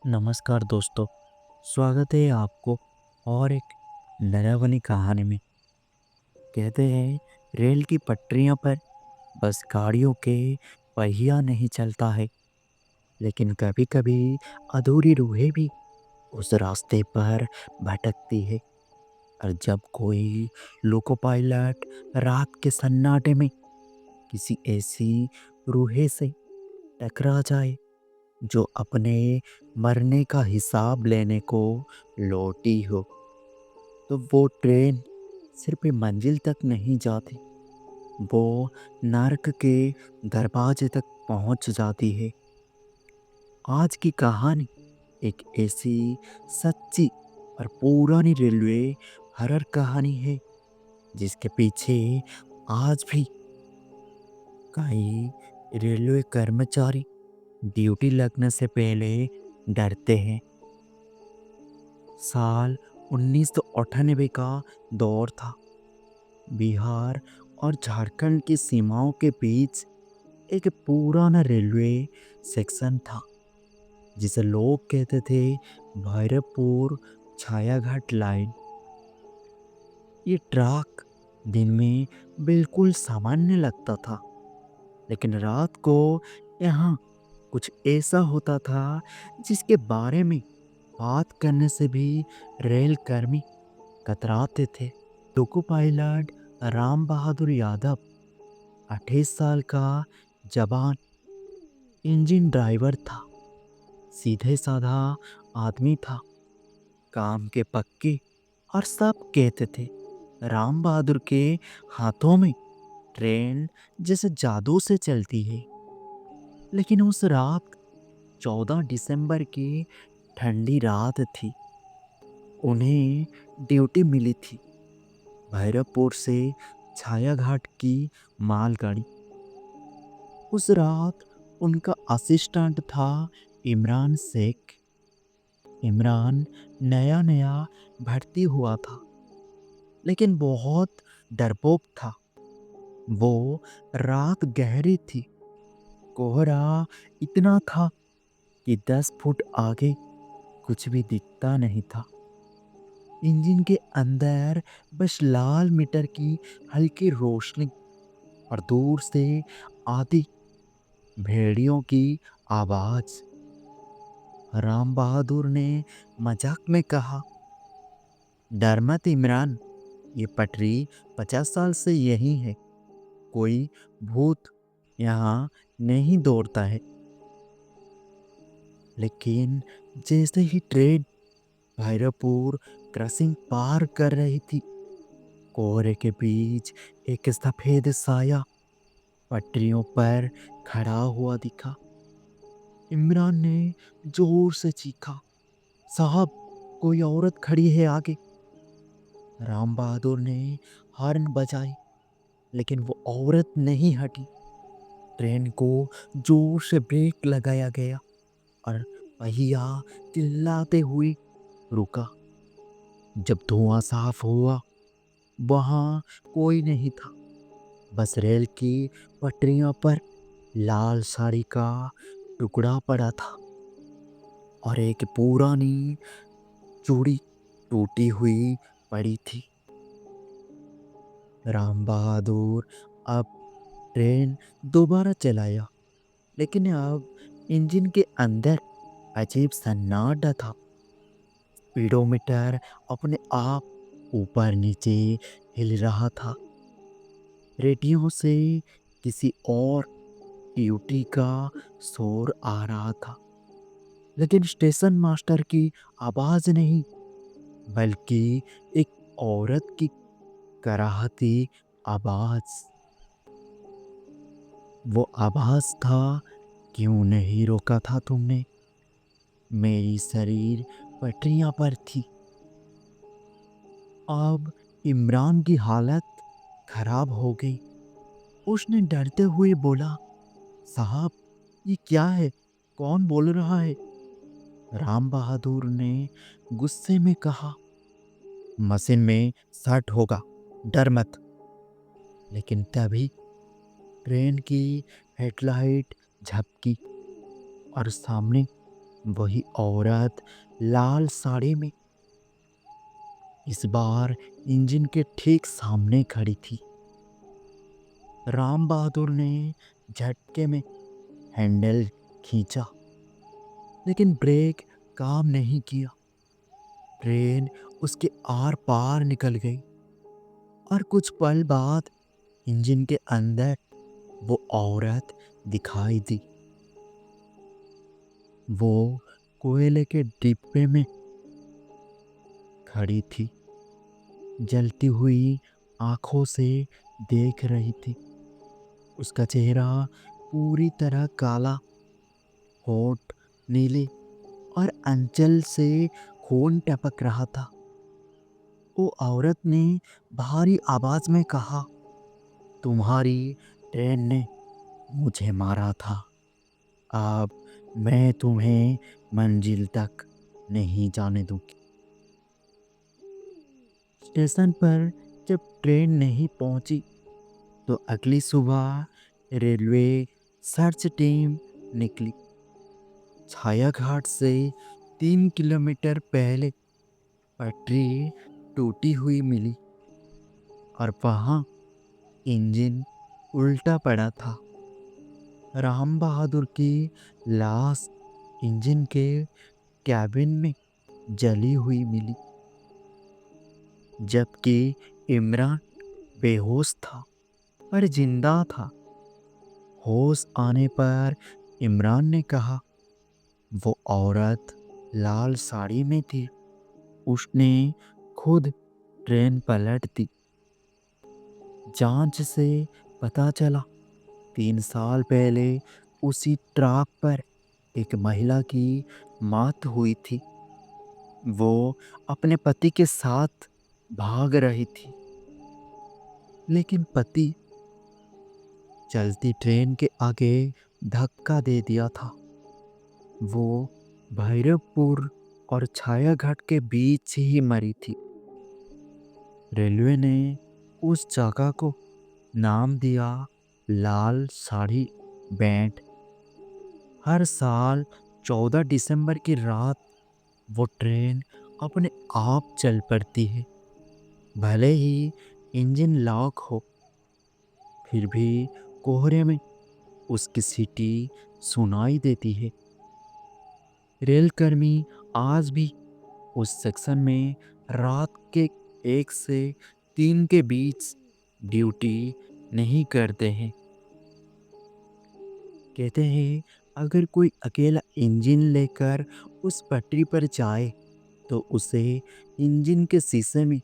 नमस्कार दोस्तों। स्वागत है आपको और एक डरावनी कहानी में। कहते हैं रेल की पटरियों पर बस गाड़ियों के पहिया नहीं चलता है, लेकिन कभी कभी अधूरी रूहें भी उस रास्ते पर भटकती है। और जब कोई लोको पायलट रात के सन्नाटे में किसी ऐसी रूहे से टकरा जाए जो अपने मरने का हिसाब लेने को लौटी हो, तो वो ट्रेन सिर्फ मंजिल तक नहीं जाती, वो नर्क के दरवाजे तक पहुंच जाती है। आज की कहानी एक ऐसी सच्ची और पुरानी रेलवे हरर कहानी है जिसके पीछे आज भी कई रेलवे कर्मचारी ड्यूटी लगने से पहले डरते हैं। साल 1998 का दौर था। बिहार और झारखंड की सीमाओं के बीच एक पुराना रेलवे सेक्शन था जिसे लोग कहते थे भैरवपुर छायाघाट लाइन। ये ट्रैक दिन में बिल्कुल सामान्य लगता था, लेकिन रात को यहाँ कुछ ऐसा होता था जिसके बारे में बात करने से भी रेल कर्मी कतराते थे। लोको पायलट राम बहादुर यादव 28 साल का जवान इंजन ड्राइवर था। सीधे साधा आदमी था, काम के पक्के, और सब कहते थे राम बहादुर के हाथों में ट्रेन जैसे जादू से चलती है। लेकिन उस रात 14 दिसंबर की ठंडी रात थी। उन्हें ड्यूटी मिली थी भैरवपुर से छायाघाट की मालगाड़ी। उस रात उनका असिस्टेंट था इमरान शेख। इमरान नया नया भर्ती हुआ था, लेकिन बहुत डरपोक था। वो रात गहरी थी, कोहरा इतना था कि 10 फुट आगे कुछ भी दिखता नहीं था। इंजन के अंदर बस लाल मीटर की हल्की रोशनी और दूर से आधी भेड़ियों की आवाज। राम बहादुर ने मजाक में कहा, डर मत इमरान, ये पटरी 50 साल से यही है, कोई भूत यहाँ नहीं दौड़ता है। लेकिन जैसे ही ट्रेन भैरवपुर क्रॉसिंग पार कर रही थी, कोहरे के बीच एक सफेद साया पटरियों पर खड़ा हुआ दिखा। इमरान ने जोर से चीखा, साहब, कोई औरत खड़ी है आगे। राम बहादुर ने हॉर्न बजाई, लेकिन वो औरत नहीं हटी। ट्रेन को जोर से ब्रेक लगाया गया और पहिया चिल्लाते हुए रुका। जब धुआं साफ हुआ, वहां कोई नहीं था, बस रेल की पटरियों पर लाल साड़ी का टुकड़ा पड़ा था और एक पुरानी चूड़ी टूटी हुई पड़ी थी। राम बहादुर अब ट्रेन दोबारा चलाया, लेकिन अब इंजन के अंदर अजीब सन्नाटा था। स्पीडोमीटर अपने आप ऊपर नीचे हिल रहा था। रेडियो से किसी और ड्यूटी का शोर आ रहा था, लेकिन स्टेशन मास्टर की आवाज नहीं, बल्कि एक औरत की कराहती आवाज। वो आवाज था, क्यों नहीं रोका था तुमने? मेरी शरीर पटरियां पर थी। अब इमरान की हालत खराब हो गई। उसने डरते हुए बोला, साहब, ये क्या है? कौन बोल रहा है? राम बहादुर ने गुस्से में कहा, मशीन में सट होगा, डर मत। लेकिन तभी ट्रेन की हेडलाइट झपकी और सामने वही औरत लाल साड़ी में इस बार इंजन के ठीक सामने खड़ी थी। राम बहादुर ने झटके में हैंडल खींचा, लेकिन ब्रेक काम नहीं किया। ट्रेन उसके आर पार निकल गई और कुछ पल बाद इंजन के अंदर वो औरत दिखाई दी। वो कोयले के डिब्बे में खड़ी थी, जलती हुई आंखों से देख रही थी। उसका चेहरा पूरी तरह काला, होठ नीले और अंचल से खून टपक रहा था। वो औरत ने भारी आवाज में कहा, तुम्हारी ट्रेन ने मुझे मारा था। अब मैं तुम्हें मंजिल तक नहीं जाने दूंगी। स्टेशन पर जब ट्रेन नहीं पहुंची तो अगली सुबह रेलवे सर्च टीम निकली। छाया घाट से 3 किलोमीटर पहले पटरी टूटी हुई मिली और वहाँ इंजन उल्टा पड़ा था। राम बहादुर की लाश इंजन के कैबिन में जली हुई मिली, जबकि इमरान बेहोश था पर जिंदा था। होश आने पर इमरान ने कहा, वो औरत लाल साड़ी में थी, उसने खुद ट्रेन पलट दी। जांच से पता चला 3 साल पहले उसी ट्रैक पर एक महिला की मौत हुई थी। वो अपने पति के साथ भाग रही थी, लेकिन पति चलती ट्रेन के आगे धक्का दे दिया था। वो भैरवपुर और छायाघाट के बीच ही मरी थी। रेलवे ने उस जगह को नाम दिया लाल साड़ी बैंड। हर साल 14 दिसंबर की रात वो ट्रेन अपने आप चल पड़ती है। भले ही इंजन लॉक हो, फिर भी कोहरे में उसकी सीटी सुनाई देती है। रेलकर्मी आज भी उस सेक्शन में रात के 1 से 3 के बीच ड्यूटी नहीं करते हैं। कहते हैं अगर कोई अकेला इंजन लेकर उस पटरी पर जाए तो उसे इंजन के शीशे में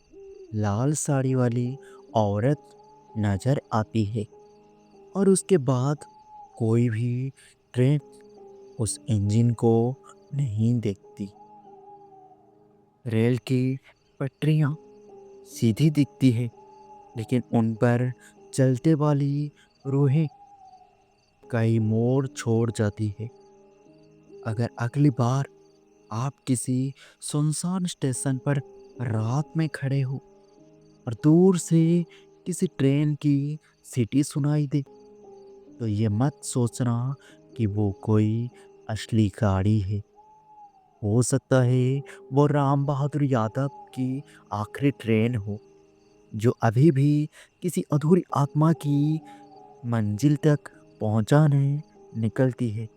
लाल साड़ी वाली औरत नजर आती है और उसके बाद कोई भी ट्रेन उस इंजन को नहीं देखती। रेल की पटरियां सीधी दिखती है, लेकिन उन पर चलते वाली रूहें कई मोड़ छोड़ जाती है। अगर अगली बार आप किसी सुनसान स्टेशन पर रात में खड़े हो और दूर से किसी ट्रेन की सीटी सुनाई दे, तो ये मत सोचना कि वो कोई असली गाड़ी है। हो सकता है वो राम बहादुर यादव की आखिरी ट्रेन हो, जो अभी भी किसी अधूरी आत्मा की मंजिल तक पहुंचाने निकलती है।